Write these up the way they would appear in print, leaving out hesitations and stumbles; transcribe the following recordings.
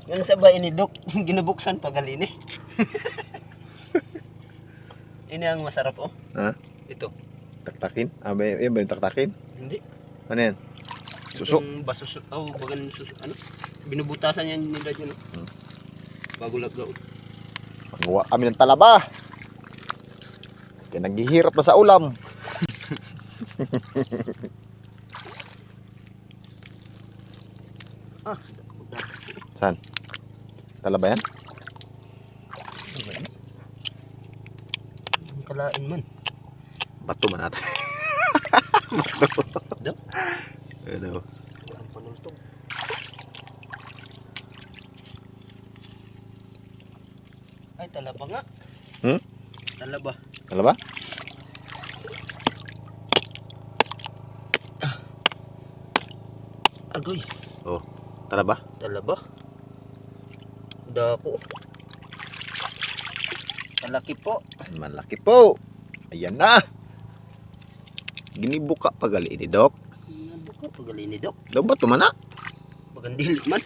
Yan sa ba inidok, ginubuksan pagalini. Ini ang masarap oh. Ha? Ito. Taktakin? Yan ba yung taktakin? Hindi. Ano yan? Suso? Yung baso, bagan suso, ano? Binubutasan yan nila yun. Bago lagaw. Panguha kami ng talaba. Kaya naghihirap na sa ulam. Saan? Talaba yan? Kalain man. Bato man natin. Daw? Ano? Ang panultog. Ay, talaba nga. Talaba. Talaba? Agoy. Oh, talaba? Talaba. Dako. Malaki po. Malaki po. Ayan na. Ginibuka pagali ni Dok. Nabuka pagali ni Dok. Daw ba tumana? Magandili man.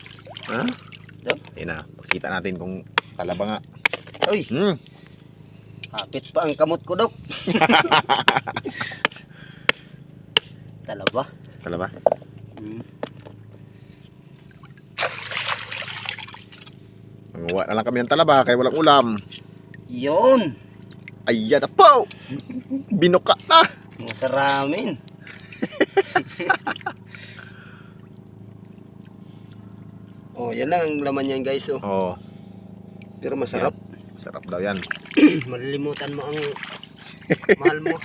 Ha? Daw? Ayan na. Pakita natin kung talaba nga. Uy, hapit pa ang kamot ko, Dok. Talaba. Talaba? Manguha na lang kami ng talaba kaya walang ulam. Yun. Ayan na po. Binuka na. Masaramin. Oh, yan lang ang laman niyan, guys. Oh. Oh, Pero masarap. masarap daw yan. Malilimutan mo ang mahal mo.